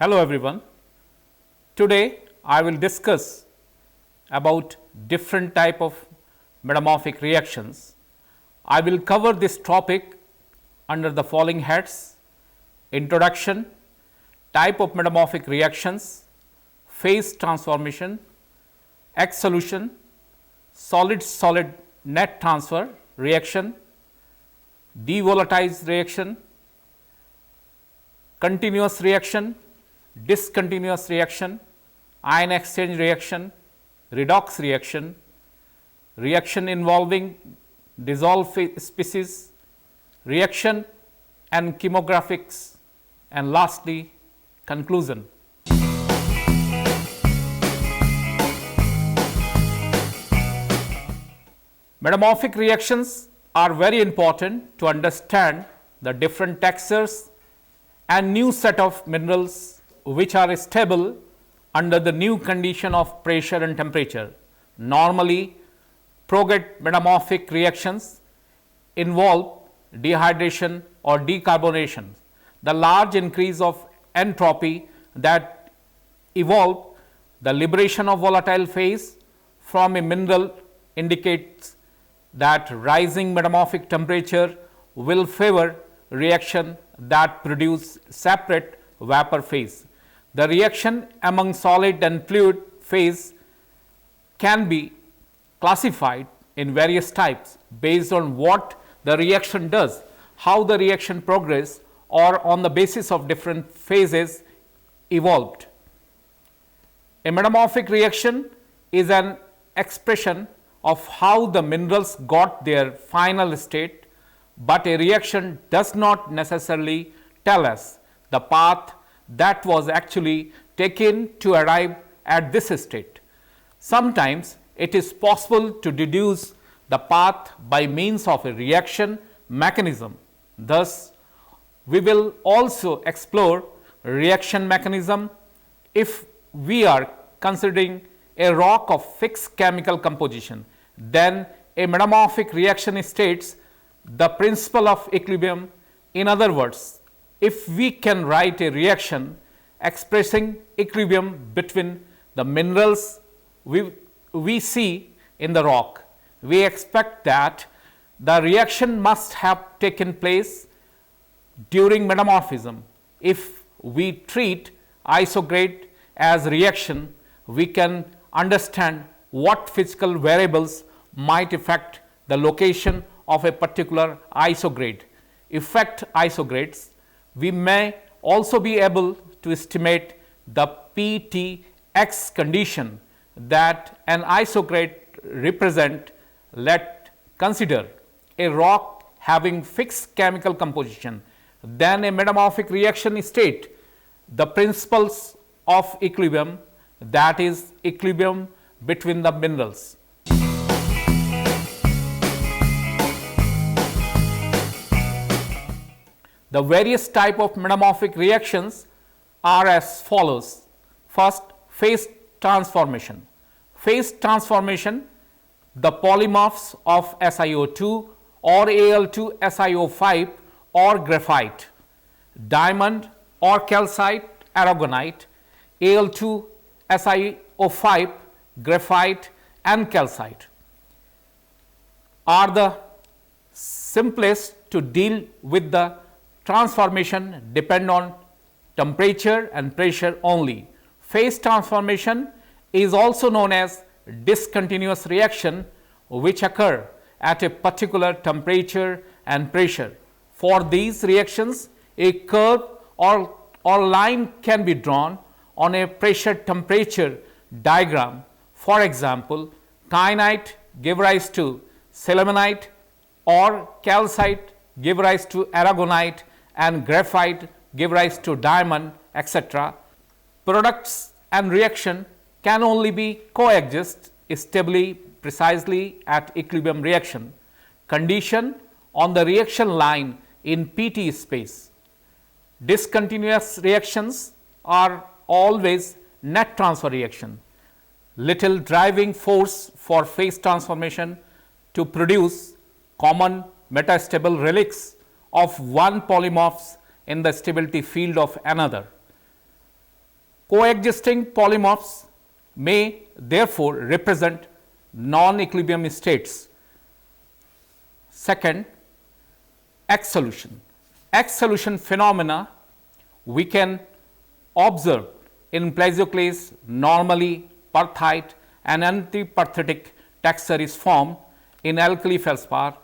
Hello everyone. Today I will discuss about different type of metamorphic reactions. I will cover this topic under the following heads: introduction, type of metamorphic reactions, phase transformation, X solution, solid-solid net transfer reaction, devolatilized reaction, continuous reaction, discontinuous reaction, ion exchange reaction, redox reaction, reaction involving dissolved species, reaction and chemographics, and lastly conclusion. Metamorphic reactions are very important to understand the different textures and new set of minerals which are stable under the new condition of pressure and temperature. Normally, prograde metamorphic reactions involve dehydration or decarbonation, the large increase of entropy that evolve the liberation of volatile phase from a mineral indicates that rising metamorphic temperature will favor reaction that produce separate vapor phase. The reaction among solid and fluid phase can be classified in various types based on what the reaction does, how the reaction progress, or on the basis of different phases evolved. A metamorphic reaction is an expression of how the minerals got their final state, but a reaction does not necessarily tell us the path that was actually taken to arrive at this state. Sometimes it is possible to deduce the path by means of a reaction mechanism. Thus, we will also explore reaction mechanism if we are considering a rock of fixed chemical composition. Then a metamorphic reaction states the principle of equilibrium. In other words, if we can write a reaction expressing equilibrium between the minerals we see in the rock, we expect that the reaction must have taken place during metamorphism. If we treat isograde as reaction, we can understand what physical variables might affect the location of a particular isograde. Affect isogrades, we may also be able to estimate the PTX condition that an isograde represent. Let consider a rock having fixed chemical composition. Then a metamorphic reaction state the principles of equilibrium, that is equilibrium between the minerals. The various type of metamorphic reactions are as follows. First, phase transformation. Phase transformation, the polymorphs of SiO2 or Al2SiO5 or graphite, diamond or calcite aragonite, Al2SiO5, graphite and calcite are the simplest to deal with. The transformation depend on temperature and pressure only. Phase transformation is also known as discontinuous reaction, which occur at a particular temperature and pressure. For these reactions, a curve or line can be drawn on a pressure temperature diagram. For example, kyanite give rise to selemonite or calcite give rise to aragonite and graphite give rise to diamond, etc. Products and reaction can only be coexist stably precisely at equilibrium reaction condition on the reaction line in PT space. Discontinuous reactions are always net transfer reaction. Little driving force for phase transformation to produce common metastable relics of one polymorphs in the stability field of another. Coexisting polymorphs may therefore represent non-equilibrium states. Second, exsolution. Exsolution phenomena we can observe in plagioclase. Normally perthite and antiperthitic texture is formed in alkali feldspar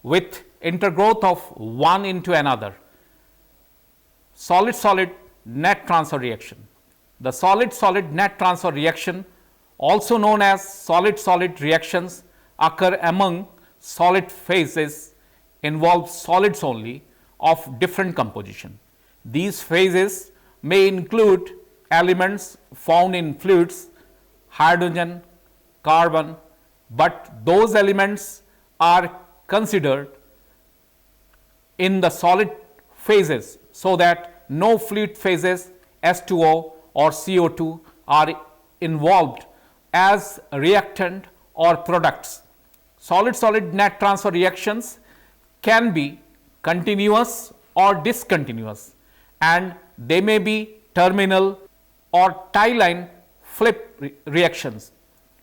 with intergrowth of one into another. Solid-solid net transfer reaction. The solid-solid net transfer reaction, also known as solid-solid reactions, occur among solid phases, involve solids only of different composition. These phases may include elements found in fluids, hydrogen, carbon, but those elements are considered in the solid phases, so that no fluid phases H2O or CO2 are involved as reactant or products. Solid-solid net transfer reactions can be continuous or discontinuous, and they may be terminal or tie-line flip reactions.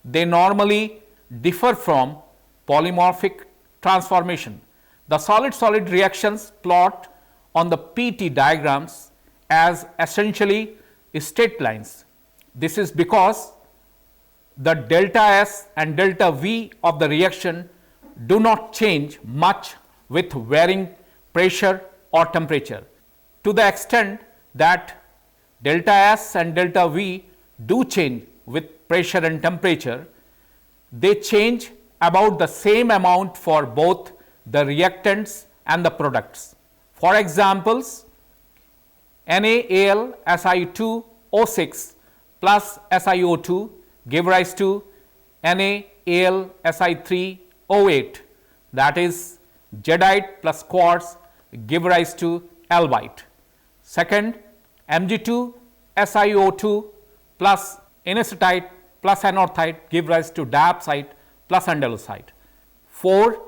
They normally differ from polymorphic transformation. The solid-solid reactions plot on the PT diagrams as essentially straight lines. This is because the delta S and delta V of the reaction do not change much with varying pressure or temperature. To the extent that delta S and delta V do change with pressure and temperature, they change about the same amount for both the reactants and the products. For examples, NaAl Si2O6 plus SiO2 give rise to NaAl Si3O8, that is jadeite plus quartz give rise to albite. Second, Mg2 SiO2 plus inositite plus anorthite give rise to diopside plus andalusite. 4,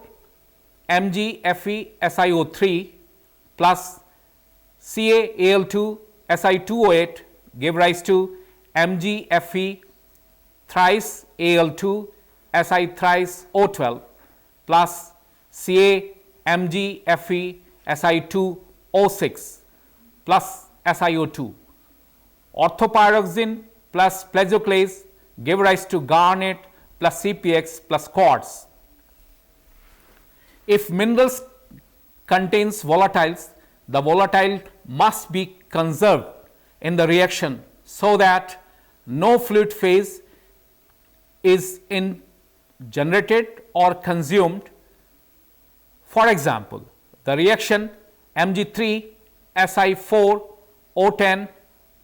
MgFeSiO3 plus CaAl2 Si2O8 give rise to MgFe thrice Al2 Si thrice O12 plus CaMgFe Si2O6 plus SiO2. Orthopyroxene plus plagioclase give rise to garnet plus CpX plus quartz. If minerals contains volatiles, the volatile must be conserved in the reaction so that no fluid phase is generated or consumed. For example, the reaction Mg3 Si4 O10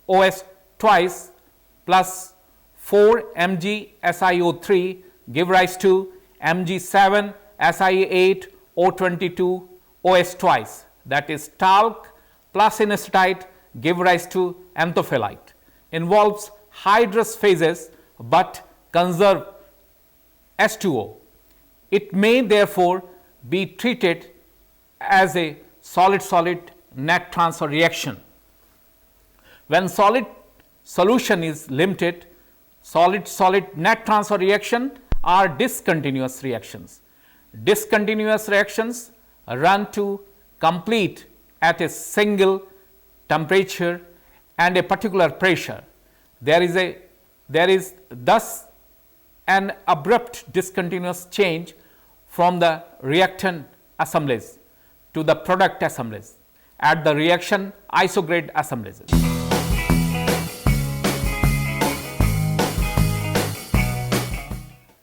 OS twice plus 4 Mg SiO3 give rise to Mg7 Si8 O22 OS twice, that is talc plus inositite give rise to anthophyllite. Involves hydrous phases but conserve H2O. It may therefore be treated as a solid-solid net transfer reaction. When solid solution is limited, solid-solid net transfer reaction are discontinuous reactions. Discontinuous reactions run to complete at a single temperature and a particular pressure. There is thus an abrupt discontinuous change from the reactant assemblage to the product assemblage at the reaction isograde assemblages.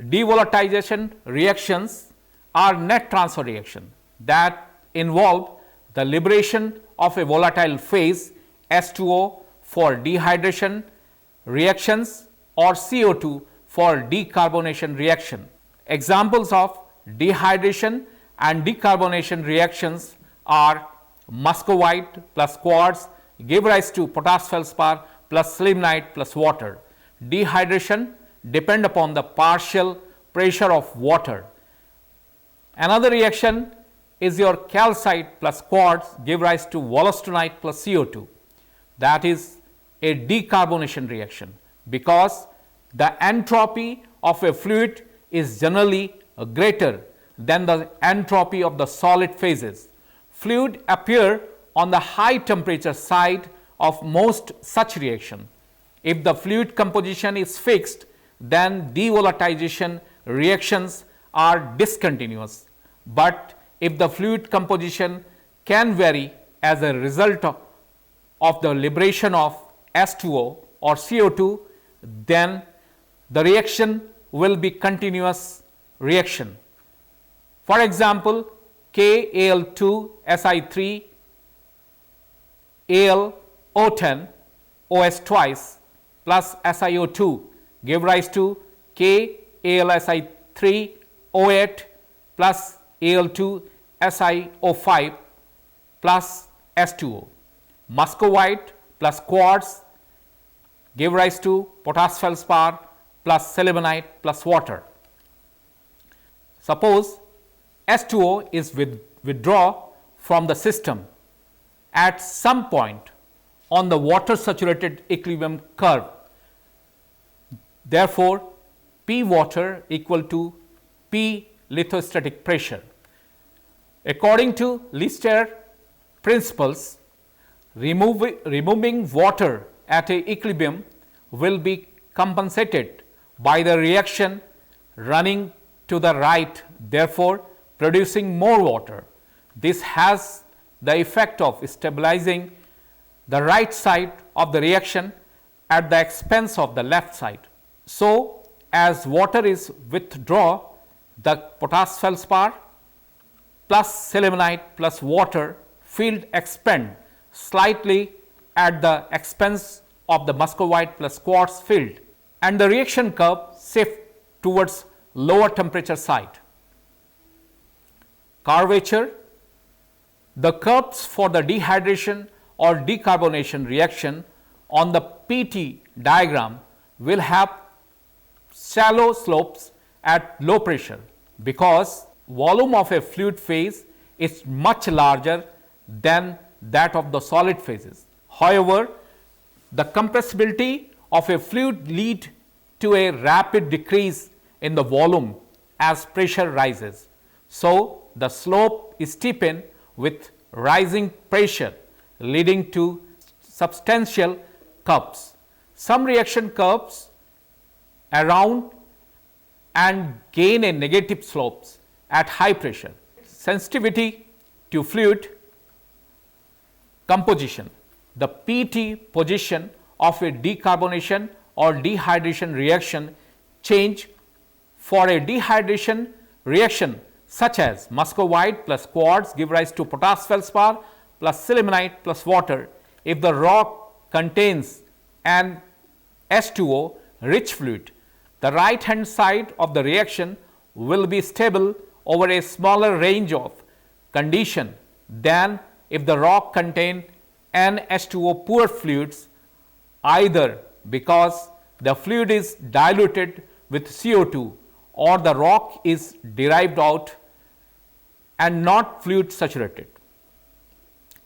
Devolatilization reactions are net transfer reactions that involve the liberation of a volatile phase H2O for dehydration reactions or CO2 for decarbonation reaction. Examples of dehydration and decarbonation reactions are muscovite plus quartz give rise to potash feldspar plus limonite plus water. Dehydration depend upon the partial pressure of water. Another reaction is your calcite plus quartz give rise to wollastonite plus CO2, that is a decarbonation reaction, because the entropy of a fluid is generally greater than the entropy of the solid phases. Fluid appear on the high temperature side of most such reaction. If the fluid composition is fixed, then devolatilization reactions are discontinuous. But if the fluid composition can vary as a result of the liberation of H2O or CO2, then the reaction will be continuous reaction. For example, KAl2Si3 AlO10 OS twice plus SiO2 give rise to KAlSi3O8 plus Al2SiO5 plus H2O. Muscovite plus quartz give rise to potash feldspar plus sillimanite plus water. Suppose H2O is withdrawn from the system at some point on the water saturated equilibrium curve. Therefore, P water equal to P lithostatic pressure. According to Lister principles, removing water at a equilibrium will be compensated by the reaction running to the right, therefore producing more water. This has the effect of stabilizing the right side of the reaction at the expense of the left side. So, as water is withdrawn, the potash feldspar plus sillimanite plus water field expand slightly at the expense of the muscovite plus quartz field, and the reaction curve shift towards lower temperature side. Curvature. The curves for the dehydration or decarbonation reaction on the PT diagram will have shallow slopes at low pressure, because volume of a fluid phase is much larger than that of the solid phases. However, the compressibility of a fluid lead to a rapid decrease in the volume as pressure rises. So, the slope is steepened with rising pressure, leading to substantial curves. Some reaction curves around and gain a negative slopes at high pressure. Sensitivity to fluid composition. The PT position of a decarbonation or dehydration reaction change for a dehydration reaction such as muscovite plus quartz give rise to potash feldspar plus sillimanite plus water. If the rock contains an H2O rich fluid, the right hand side of the reaction will be stable over a smaller range of condition than if the rock contain an H2O poor fluids, either because the fluid is diluted with CO2 or the rock is derived out and not fluid saturated.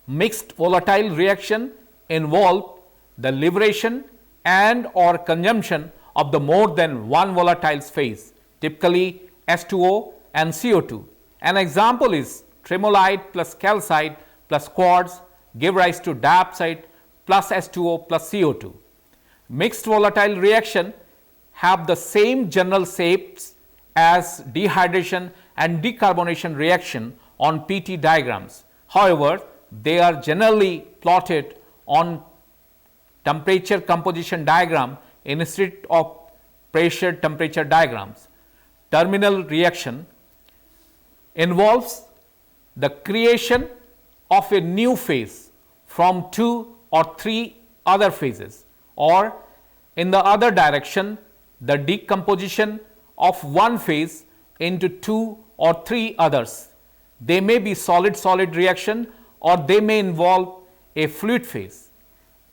Mixed volatile reaction involve the liberation and or consumption of the more than one volatile phase, typically H2O and CO2. An example is tremolite plus calcite plus quartz give rise to diopside plus H2O plus CO2. Mixed volatile reaction have the same general shapes as dehydration and decarbonation reaction on PT diagrams. However, they are generally plotted on temperature composition diagram instead of pressure temperature diagrams. Terminal reaction involves the creation of a new phase from two or three other phases, or in the other direction, the decomposition of one phase into two or three others. They may be solid-solid reaction or they may involve a fluid phase.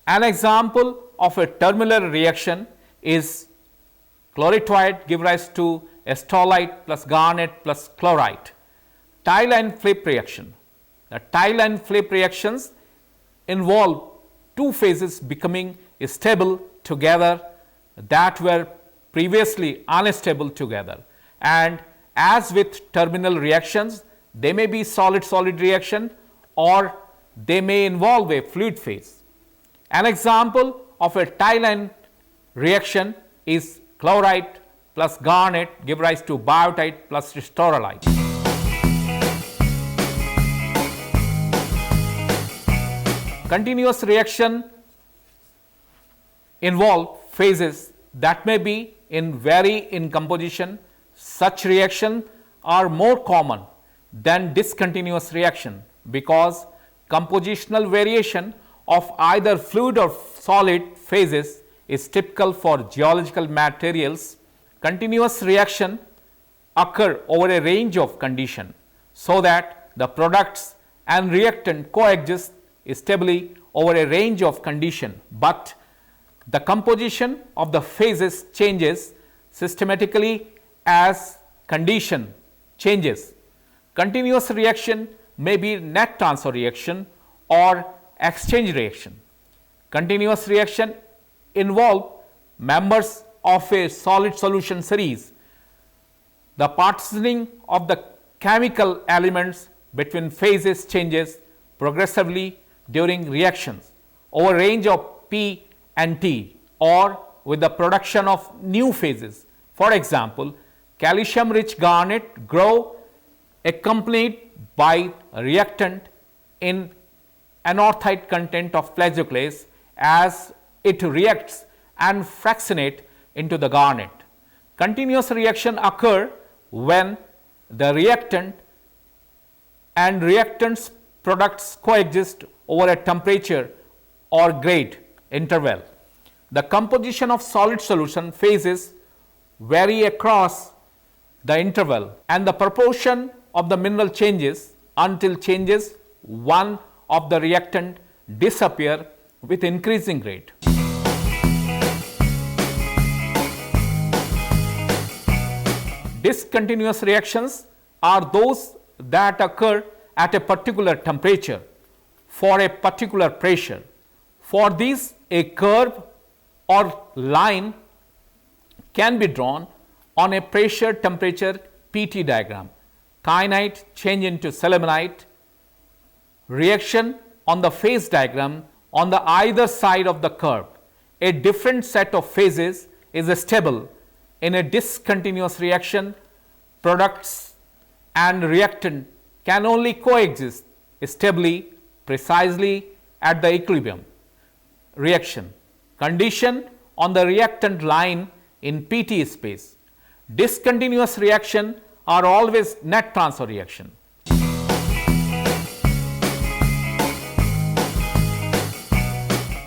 An example of a terminal reaction is chloritoid give rise to stolite plus garnet plus chlorite. Tile and flip reaction. The tile and flip reactions involve two phases becoming stable together that were previously unstable together. And as with terminal reactions, they may be solid-solid reaction or they may involve a fluid phase. An example of a tie-line reaction is chloride plus garnet give rise to biotite plus restorolite. Continuous reaction involve phases that may be vary in composition. Such reactions are more common than discontinuous reaction because compositional variation of either fluid or solid phases is typical for geological materials. Continuous reaction occur over a range of conditions so that the products and reactant coexist stably over a range of conditions, but the composition of the phases changes systematically as condition changes. Continuous reaction may be net transfer reaction or exchange reaction. Continuous reaction involve members of a solid solution series. The partitioning of the chemical elements between phases changes progressively during reactions over range of P and T or with the production of new phases. For example, calcium rich garnet grow accompanied by a reactant in anorthite content of plagioclase as it reacts and fractionate into the garnet. Continuous reaction occur when the reactant and reactants products coexist over a temperature or grade interval. The composition of solid solution phases vary across the interval and the proportion of the mineral changes until changes one of the reactant disappear with increasing rate. Discontinuous reactions are those that occur at a particular temperature for a particular pressure. For these, a curve or line can be drawn on a pressure temperature PT diagram. Kyanite change into selemonite, reaction on the phase diagram on the either side of the curve. A different set of phases is stable in a discontinuous reaction. Products and reactant can only coexist stably precisely at the equilibrium reaction condition on the reactant line in PT space. Discontinuous reaction are always net transfer reaction.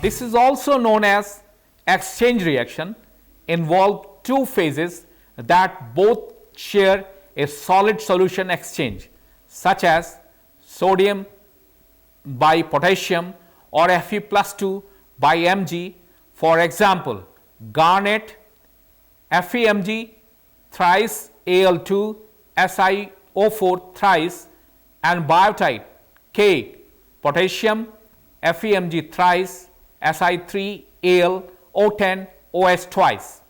This is also known as exchange reaction, involve two phases that both share a solid solution exchange, such as sodium by potassium or Fe+2 by Mg. For example, garnet FeMg thrice Al2 SiO4 thrice and biotite K potassium FeMg thrice Si3Al O10 OS twice.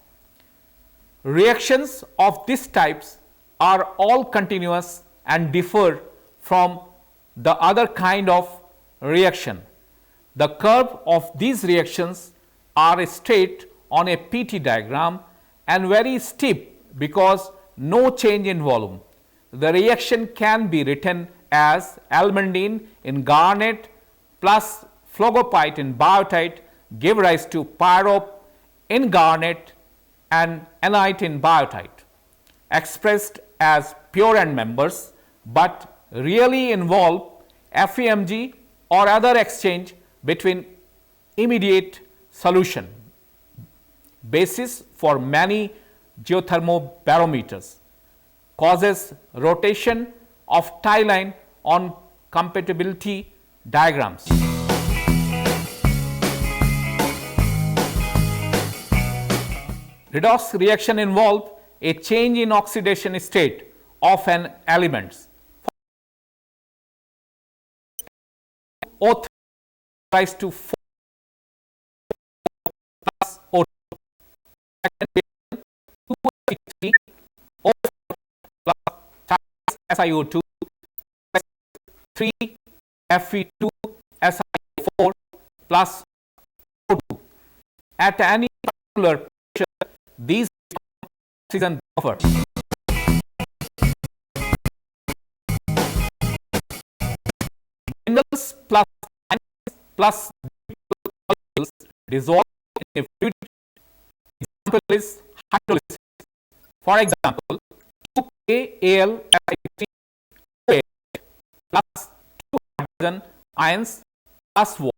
Reactions of these types are all continuous and differ from the other kind of reaction. The curve of these reactions are straight on a PT diagram and very steep because no change in volume. The reaction can be written as almandine in garnet plus phlogopite in biotite give rise to pyrope in garnet and enite in biotite, expressed as pure end members, but really involve FeMg or other exchange between immediate solution. Basis for many geothermobarometers causes rotation of tie line on compatibility diagrams. Redox reaction involve a change in oxidation state of an element. O3 rise to Second reaction, 2Fe3O plus SiO2 plus 3Fe2SiO4 plus O2. At any particular pressure, these oxygen buffer. Minerals plus molecules dissolve in a fluid. Example is hydrolysis. For example, 2KAlSi3OH plus 2 hydrogen ions plus water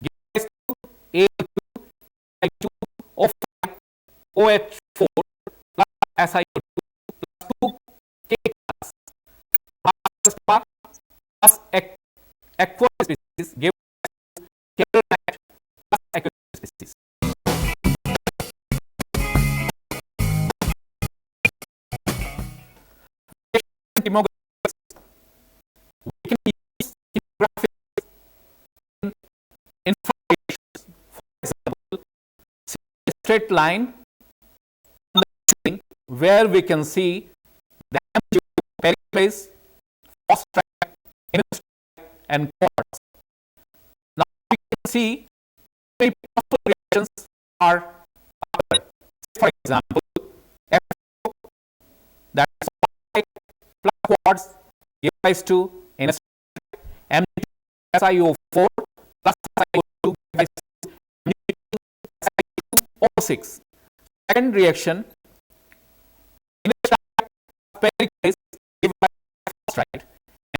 gives rise to Al2Si2O5OH4 plus SiO2 plus 2K plus aqueous species give keronite plus aqueous species. Demographics. We can use demographics in information. For example, see a straight line on the ceiling where we can see the periclase, phosphatide, and quartz. Now we can see many possible reactions are occurred. For example, FO, that is plus quartz give rise to MgSiO4 plus SiO2 give rise to SiO6. Second reaction, periclase give rise to phosphatide.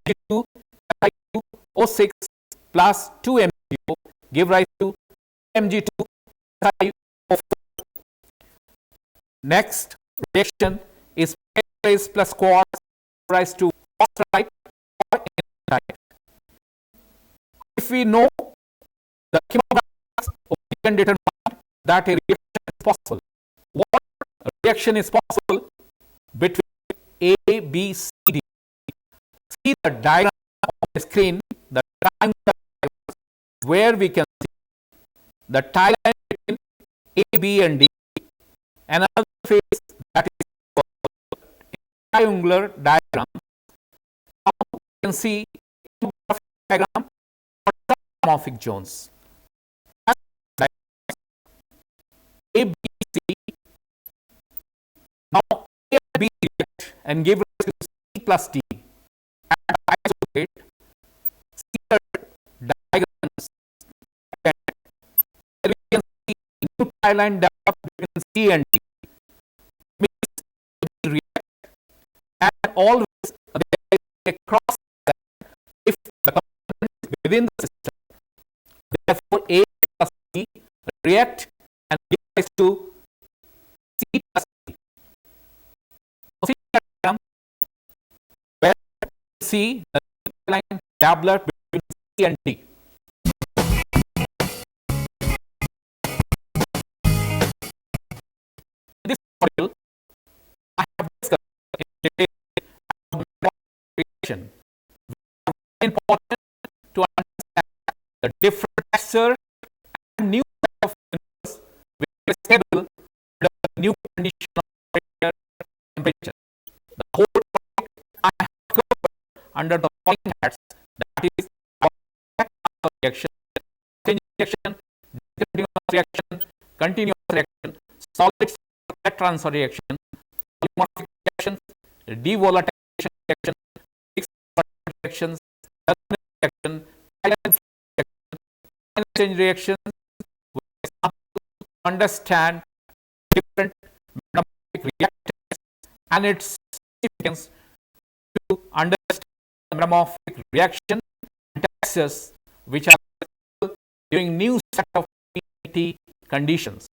Mg2SiO6 plus 2MgO give rise to Mg2SiO4. Next reaction is periclase plus quartz give rise to phosphorite or enanthite. If we know the chemographics, we can determine that a reaction is possible. What reaction is possible between A, B, C, D? See the diagram on the screen, the triangle where we can see the tie line between A, B, and D. Another phase that is triangular diagram. Now you can see diagram or metamorphic zones. A, B, C. Now A and B react and give rise to C plus D. And isolate diagrams. We can see new tie line develop between C and D. Means react and always there is a cross if the components within the system. Therefore, A plus C react and give rise to C plus D. So, see diagram where see the line develop between C and D. In this module, I have discussed in detail reaction. Very important to understand the different texture and new set of minerals which are stable under the new condition of temperature. The whole topic I have covered under the following heads, that is reaction, change reaction, discontinuous reaction, continuous reaction, solid transfer reaction, polymorphic reactions, devolatilization reaction, reactions, reaction, change reactions, understand different metamorphic reactions and its significance to understand the metamorphic reaction and textures which are during new set of PET conditions.